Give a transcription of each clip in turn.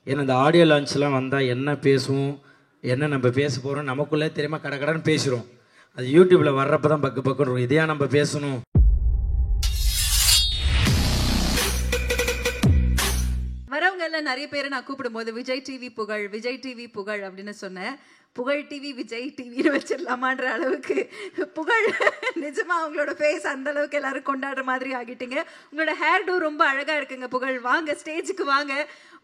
ஏன்னா இந்த ஆடியோ லான்ச்லாம் வந்தால் என்ன பேசுவோம், என்ன நம்ம பேச போகிறோம் நமக்குள்ளே தெரியாமல் கடன்னு பேசுகிறோம். அது யூடியூப்பில் வர்றப்ப தான் பக்கு பக்குன்னு இதையா நம்ம பேசணும். வரவங்க எல்லாம் நிறைய பேரை நான் கூப்பிடும்போது விஜய் டிவி புகழ், விஜய் டிவி புகழ் அப்படின்னு சொன்னேன். புகழ் டிவி விஜய் டிவின்னு வச்சிடலாமான்ற அளவுக்கு புகழ் நிஜமா அவங்களோட ஃபேஸ் அந்த அளவுக்கு எல்லாரும் கொண்டாடுற மாதிரி ஆகிட்டீங்க. உங்களோட ஹேர் டூ ரொம்ப அழகா இருக்குங்க புகழ். வாங்க ஸ்டேஜுக்கு வாங்க.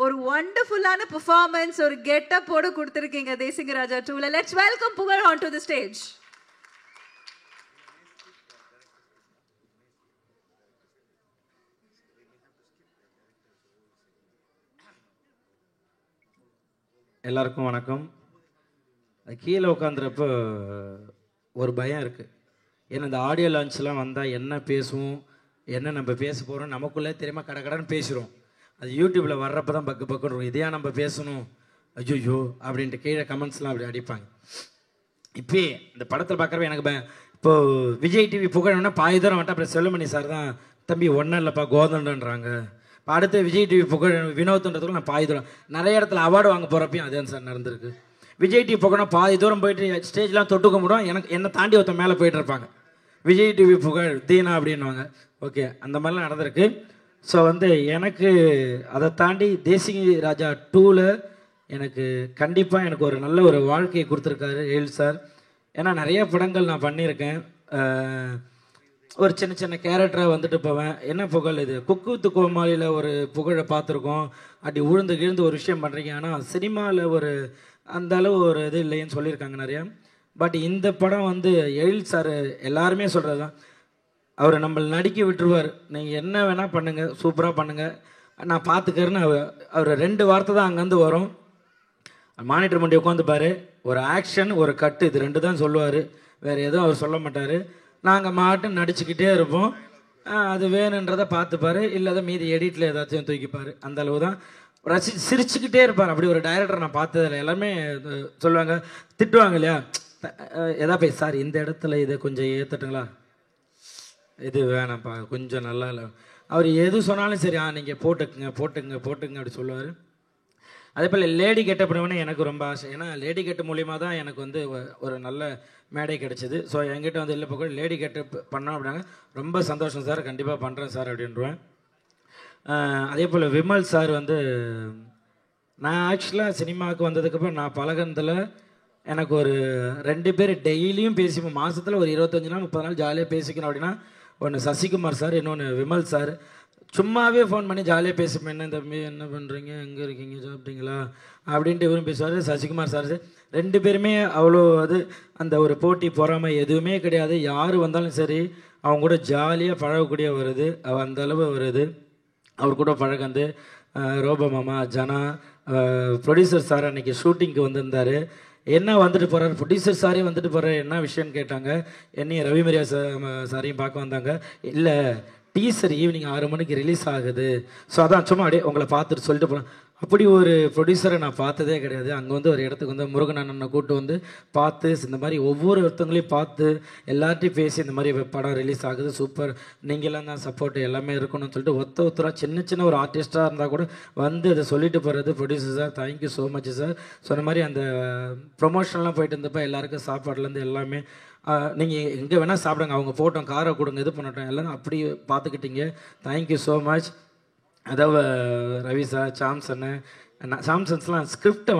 ஒரு வண்டர்ஃபுல்லான பெர்ஃபார்மன்ஸ், ஒரு கெட்டப்போட கொடுத்துருக்கீங்க தேசிங்கராஜா 2ல. லெட்ஸ் வெல்கம் புகழ் ஆன் டு தி ஸ்டேஜ். எல்லாருக்கும் வணக்கம். கீழே உட்காந்துறப்போ ஒரு பயம் இருக்குது. ஏன்னா இந்த ஆடியோ லான்ச்லாம் வந்தால் என்ன பேசுவோம், என்ன நம்ம பேச போகிறோம் நமக்குள்ளே தெரியாமல் கடன்னு பேசுகிறோம். அது யூடியூப்பில் வர்றப்ப தான் பக்கு பக்குன்னு இதையா நம்ம பேசணும், ஐயோ அப்படின்ட்டு கீழே கமெண்ட்ஸ்லாம் அப்படி அடிப்பாங்க. இப்போயே இந்த படத்தில் பார்க்குறப்ப எனக்கு பயம். இப்போது விஜய் டிவி புகழ்னா பாதி தூரம் வந்துட்டு அப்புறம் செல்லுமணி சார் தான் தம்பி ஒன்றும் இல்லைப்பா கோதண்டன்றாங்க. இப்போ அடுத்து விஜய் டிவி புகழ் வினோத்ன்றதுக்குள்ள நான் பாதி தூரம் நிறைய இடத்துல அவார்டு வாங்க போகிறப்பையும் அதே சார் நடந்திருக்கு. விஜய் டிவி புகழ்னா பாதி தூரம் போயிட்டு ஸ்டேஜ்லாம் தொட்டுக்க முடியும், எனக்கு என்னை தாண்டி ஒருத்தன் மேலே போயிட்டு இருப்பாங்க. விஜய் டிவி புகழ் தீனா அப்படின்வாங்க. ஓகே, அந்த மாதிரிலாம் நடந்திருக்கு. ஸோ எனக்கு அதை தாண்டி தேசிங்க ராஜா 2ல் எனக்கு கண்டிப்பாக எனக்கு ஒரு நல்ல ஒரு வாழ்க்கையை கொடுத்துருக்காரு ஏழு சார். ஏன்னா நிறைய படங்கள் நான் பண்ணியிருக்கேன். ஒரு சின்ன சின்ன கேரக்டராக வந்துட்டு போவேன். என்ன புகழ் இது குக்கு வித்து கோமாளியில் ஒரு புகழை பார்த்துருக்கோம், அப்படி கிழுந்து ஒரு விஷயம் பண்ணுறீங்க. ஆனால் சினிமாவில் ஒரு அந்த அளவு ஒரு இது இல்லைன்னு சொல்லியிருக்காங்க நிறையா. பட் இந்த படம் எழில் சார் எல்லாருமே சொல்கிறது தான், அவர் நம்மளை நடிக்க விட்டுருவார். நீங்கள் என்ன வேணால் பண்ணுங்கள், சூப்பராக பண்ணுங்கள், நான் பார்த்துக்கிறேன்னு அவர் 2 வார்த்தை தான் அங்கேருந்து வரும். மானிட்டர் முண்டி உட்காந்துப்பார், ஒரு ஆக்ஷன் ஒரு கட்டு, இது 2 தான் சொல்லுவார், வேறு எதுவும் அவர் சொல்ல மாட்டார். நாங்கள் மாட்டும் நடிச்சுக்கிட்டே இருப்போம். அது வேணுன்றதை பார்த்துப்பார், இல்லாத மீதி எடிட்டில் ஏதாச்சும் தூக்கிப்பார். அந்த அளவு தான் சிரிச்சுக்கிட்டே இருப்பார். அப்படி ஒரு டைரக்டர் நான் பார்த்ததில்ல. எல்லாருமே சொல்லுவாங்க, திட்டுவாங்க இல்லையா, எதா போய் சார் இந்த இடத்துல இதை கொஞ்சம் ஏற்றட்டுங்களா, இது வேணாம்ப்பா கொஞ்சம் நல்லா இல்லை, அவர் எது சொன்னாலும் சரி நீங்கள் போட்டுக்குங்க அப்படி சொல்லுவார். அதே போல் லேடி கெட்டப் பண்ணுவேன்னு எனக்கு ரொம்ப ஆசை. ஏன்னா லேடி கெட்டு மூலியமாக தான் எனக்கு ஒரு நல்ல மேடை கிடச்சிது. ஸோ என்கிட்ட இல்லை புகழ் லேடி கெட்டப் பண்ணோம் அப்படின்னாங்க, ரொம்ப சந்தோஷம் சார், கண்டிப்பாக பண்ணுறேன் சார் அப்படின்டுவேன். அதே போல் விமல் சார் நான் ஆக்சுவலாக சினிமாவுக்கு வந்ததுக்கப்புறம் நான் பழகினதில் எனக்கு ஒரு 2 பேர் டெய்லியும் பேசிப்போம். மாதத்தில் ஒரு 25 நாள் 30 நாள் ஜாலியாக பேசிக்கணும் அப்படின்னா, ஒன்று சசிகுமார் சார், இன்னொன்று விமல் சார். சும்மாவே ஃபோன் பண்ணி ஜாலியாக பேசிப்பேன். என்ன தம்பி என்ன பண்ணுறீங்க, எங்கே இருக்கீங்க, சாப்பிட்டீங்களா அப்படின்ட்டு இவரும் பேசுவார். சசிகுமார் சார் 2 பேருமே அவ்வளோ அந்த ஒரு போட்டி பொறாமை எதுவுமே கிடையாது. யார் வந்தாலும் சரி அவங்க கூட ஜாலியாக பழகக்கூடிய வருது, அந்த அளவு வருது. அவர் கூட பழகந்து ரோபோ மாமா ஜனா ப்ரொடியூசர் சார் அன்றைக்கி ஷூட்டிங்க்கு வந்திருந்தார். என்ன வந்துட்டு போகிறார், ப்ரொடியூசர் சாரே வந்துட்டு போகிறார், என்ன விஷயம்னு கேட்டாங்க. என்னையும் ரவிமரியா சாரையும் பார்க்க வந்தாங்க. இல்லை டீசர் ஈவினிங் 6 மணிக்கு ரிலீஸ் ஆகுது, ஸோ அதான் சும்மா அப்படியே உங்களை பார்த்துட்டு சொல்லிட்டு போனேன். அப்படி ஒரு ப்ரொடியூசரை நான் பார்த்ததே கிடையாது. அங்கே ஒரு இடத்துக்கு முருகன் அண்ணனை கூப்பிட்டு பார்த்து இந்த மாதிரி ஒவ்வொருத்தவங்களையும் பார்த்து எல்லார்ட்டையும் பேசி இந்த மாதிரி படம் ரிலீஸ் ஆகுது, சூப்பர், நீங்களாம் தான் சப்போர்ட் எல்லாமே இருக்கணும்னு சொல்லிட்டு ஒருத்தராக சின்ன ஒரு ஆர்டிஸ்ட்டாக இருந்தால் கூட அதை சொல்லிட்டு போகிறது. Producer sir thank you so much sir. சொன்ன மாதிரி அந்த ப்ரொமோஷன்லாம் போயிட்டு இருந்தப்போ எல்லாருக்கும் சாப்பாடுலேருந்து எல்லாமே நீங்கள் எங்கே வேணால் சாப்பிடுங்க, அவங்க போட்டோம் காரை கொடுங்க இது பண்ணட்டும் எல்லாம் அப்படி பார்த்துக்கிட்டீங்க. Thank you so much. அதாவது ரவி சார் சாம்சன்ஸ்லாம் ஸ்கிரிப்டை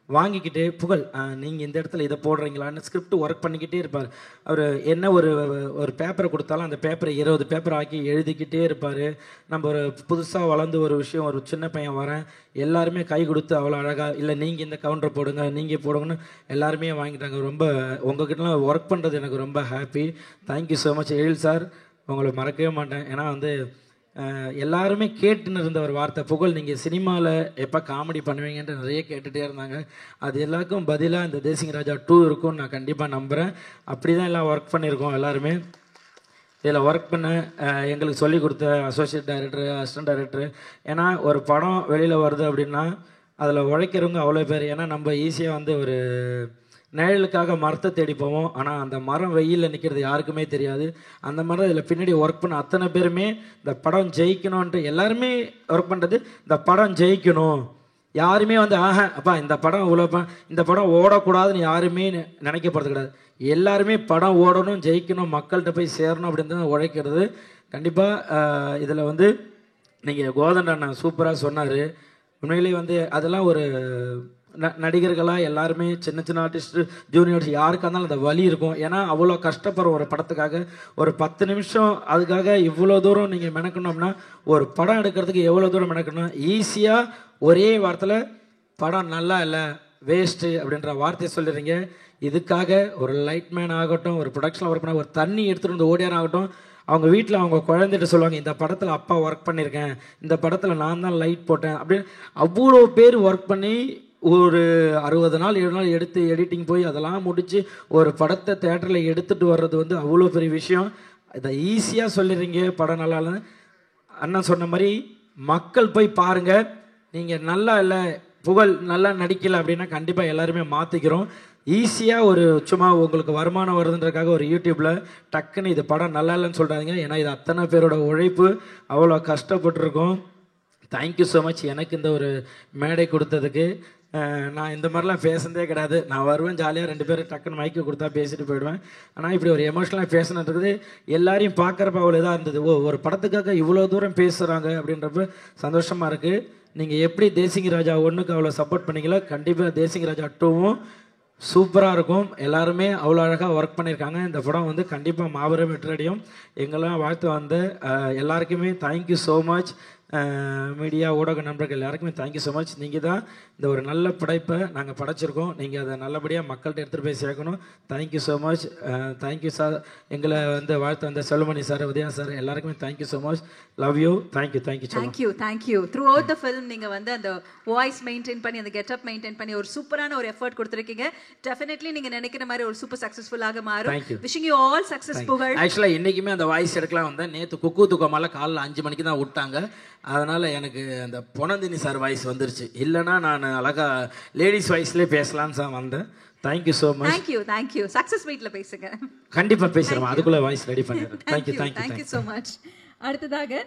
வாங்கிக்கிட்டு புகழ் நீங்கள் இந்த இடத்துல இதை போடுறீங்களான்னு ஸ்கிரிப்ட் ஒர்க் பண்ணிக்கிட்டே இருப்பார். அவர் என்ன ஒரு பேப்பரை கொடுத்தாலும் அந்த பேப்பரை 20 பேப்பர் ஆக்கி எழுதிக்கிட்டே இருப்பார். நம்ம ஒரு புதுசாக வளர்ந்து ஒரு விஷயம் ஒரு சின்ன பையன் வரேன், எல்லாருமே கை கொடுத்து அவ்வளோ அழகாக இல்லை நீங்கள் இந்த கவுண்டரை போடுங்க நீங்கள் போடுங்கன்னு எல்லாருமே வாங்கிட்டாங்க. ரொம்ப உங்ககிட்டலாம் ஒர்க் பண்ணுறது எனக்கு ரொம்ப ஹாப்பி. தேங்க்யூ ஸோ மச் எழில் சார், உங்களை மறக்கவே மாட்டேன். ஏன்னா எல்லாருமே கேட்டுன்னு இருந்த ஒரு வார்த்தை, புகழ் நீங்கள் சினிமாவில் எப்போ காமெடி பண்ணுவீங்கன்ட்டு நிறைய கேட்டுகிட்டே இருந்தாங்க. அது எல்லாருக்கும் பதிலாக இந்த தேசிங்க ராஜா 2 இருக்கும்னு நான் கண்டிப்பாக நம்புகிறேன். அப்படி தான் எல்லாம் ஒர்க் பண்ணியிருக்கோம். எல்லாருமே இதில் ஒர்க் பண்ண எங்களுக்கு சொல்லிக் கொடுத்த அசோசியேட் டைரக்டரு, அசிஸ்டன்ட் டைரக்டரு. ஏன்னா ஒரு படம் வெளியில் வருது அப்படின்னா அதில் உழைக்கிறவங்க அவ்வளோ பேர். ஏன்னா நம்ம ஈஸியாக ஒரு நிழலுக்காக மரத்தை தேடி போவோம், ஆனால் அந்த மரம் வெயிலில் நிற்கிறது யாருக்குமே தெரியாது. அந்த மரம் இதில் பின்னாடி ஒர்க் பண்ண அத்தனை பேருமே இந்த படம் ஜெயிக்கணுன்ட்டு எல்லாருமே ஒர்க் பண்ணுறது, இந்த படம் ஜெயிக்கணும், யாருமே வந்து அப்பா இந்த படம் இவ்வளோப்பா இந்த படம் ஓடக்கூடாதுன்னு யாருமே நினைக்க போகிறது கிடையாது. எல்லாருமே படம் ஓடணும், ஜெயிக்கணும், மக்கள்கிட்ட போய் சேரணும் அப்படின்னு தான் உழைக்கிறது. கண்டிப்பாக இதில் வந்து நீங்கள் கோதண்ட அண்ணா சூப்பராக சொன்னார். உண்மையிலேயே வந்து அதெல்லாம் ஒரு நடிகர்களாக எல்லாருமே சின்ன சின்ன ஆர்டிஸ்ட்டு ஜூனியர்ஸ் யாருக்காக இருந்தாலும் அந்த வலி இருக்கும். ஏன்னா அவ்வளோ கஷ்டப்படுற ஒரு படத்துக்காக ஒரு 10 நிமிஷம் அதுக்காக இவ்வளோ தூரம் நீங்கள் மெனக்கணும்னா ஒரு படம் எடுக்கிறதுக்கு எவ்வளோ தூரம் மெனக்கணும். ஈஸியாக ஒரே வாரத்தில் படம் நல்லா இல்லை வேஸ்ட்டு அப்படின்ற வார்த்தையை சொல்லிடுறீங்க. இதுக்காக ஒரு லைட்மேன் ஆகட்டும், ஒரு ப்ரொடக்ஷனில் ஒர்க் பண்ண ஒரு தண்ணி எடுத்துகிட்டு வந்து ஓடியார் ஆகட்டும், அவங்க வீட்டில் அவங்க குழந்தைகிட்ட சொல்லுவாங்க இந்த படத்தில் அப்பா ஒர்க் பண்ணியிருக்கேன், இந்த படத்தில் நான் தான் லைட் போட்டேன் அப்படின்னு அவ்வளோ பேர் ஒர்க் பண்ணி ஒரு 60 நாள் 7 நாள் எடுத்து எடிட்டிங் போய் அதெல்லாம் முடித்து ஒரு படத்தை தேட்டரில் எடுத்துகிட்டு வர்றது வந்து அவ்வளோ பெரிய விஷயம். இதை ஈஸியாக சொல்லிடுறீங்க படம் நல்லா இல்லைன்னு. அண்ணன் சொன்ன மாதிரி மக்கள் போய் பாருங்கள். நீங்கள் நல்லா இல்லை புகழ் நல்லா நடிக்கலை அப்படின்னா கண்டிப்பாக எல்லாருமே மாற்றிக்கிறோம். ஈஸியாக ஒரு சும்மா உங்களுக்கு வருமானம் வருதுன்றதுக்காக ஒரு யூடியூப்பில் டக்குன்னு இது படம் நல்லா இல்லைன்னு சொல்கிறாங்க. ஏன்னா இது அத்தனை பேரோட உழைப்பு, அவ்வளோ கஷ்டப்பட்டுருக்கோம். தேங்க்யூ ஸோ மச் எனக்கு இந்த ஒரு மேடை கொடுத்ததுக்கு. நான் இந்த மாதிரிலாம் பேசுனதே கிடையாது. நான் வருவேன் ஜாலியாக 2 பேரும் டக்குன்னு மைக்கு கொடுத்தா பேசிட்டு போயிடுவேன். ஆனால் இப்படி ஒரு எமோஷனலாக பேசினது எல்லாரையும் பார்க்குறப்ப அவ்வளோ இதாக இருந்தது. ஒரு படத்துக்காக இவ்வளோ தூரம் பேசுகிறாங்க அப்படின்றப்ப சந்தோஷமாக இருக்குது. நீங்கள் எப்படி தேசிங்க ராஜா 1க்கு அவ்வளோ சப்போர்ட் பண்ணீங்களோ கண்டிப்பாக தேசிங்க ராஜா 2வும் சூப்பராக இருக்கும். எல்லாருமே அவ்வளோ அழகாக ஒர்க் பண்ணியிருக்காங்க. இந்த படம் வந்து கண்டிப்பாக மாபெரும் வெற்றியடையும். எங்கெல்லாம் வாழ்த்து வந்த எல்லாருக்குமே தேங்க்யூ ஸோ மச். மீடியா ஊடக நண்பர்கள் எல்லாருக்குமே தேங்க்யூ ஸோ மச். நீங்கள் தான் இந்த ஒரு நல்ல படைப்பை நாங்கள் படைச்சிருக்கோம். நீங்கள் அதை நல்லபடியாக மக்கள்கிட்ட எடுத்துகிட்டு போய் சேர்க்கணும். Thank you so much. Thank you sir. எங்களை வந்து வாழ்த்து வந்த செல்வமணி சார், உதயா சார் எல்லாருக்குமே thank you so much. Love you. Thank you. Thank you. Through out the film நீங்கள் வந்து அந்த வாய்ஸ் மெயின்டைன் பண்ணி அந்த கெட்டப் மெயின்டைன் பண்ணி ஒரு சூப்பரான ஒரு எஃபர்ட் கொடுத்துருக்கீங்க. டெஃபினெட்லி நீங்கள் நினைக்கிற மாதிரி ஒரு சூப்பர் சக்ஸஸ்ஃபுல்லாக மாறும். விஷிங் யூ ஆல் சக்ஸஸ் புகழ். ஆக்சுவலாக இன்றைக்குமே அந்த வாய்ஸ் எடுக்கலாம் வந்தேன். நேற்று குக்கு தூக்கமால காலைல 5 மணிக்கு தான் விட்டாங்க. அதனால் எனக்கு அந்த பொனந்தினி சார் வாய்ஸ் வந்துருச்சு. இல்லைனா நான் அழகாக லேடிஸ் வாய்ஸ்லேயே பேசலான்னு சார் வந்தேன். Thank you so much. Thank you. Success மீட்டில் பேசுங்க. கண்டிப்பாக பேசுகிறேன். அதுக்குள்ளே வாய்ஸ் ரெடி பண்ணிடுறேன். Thank you so much. அடுத்ததாக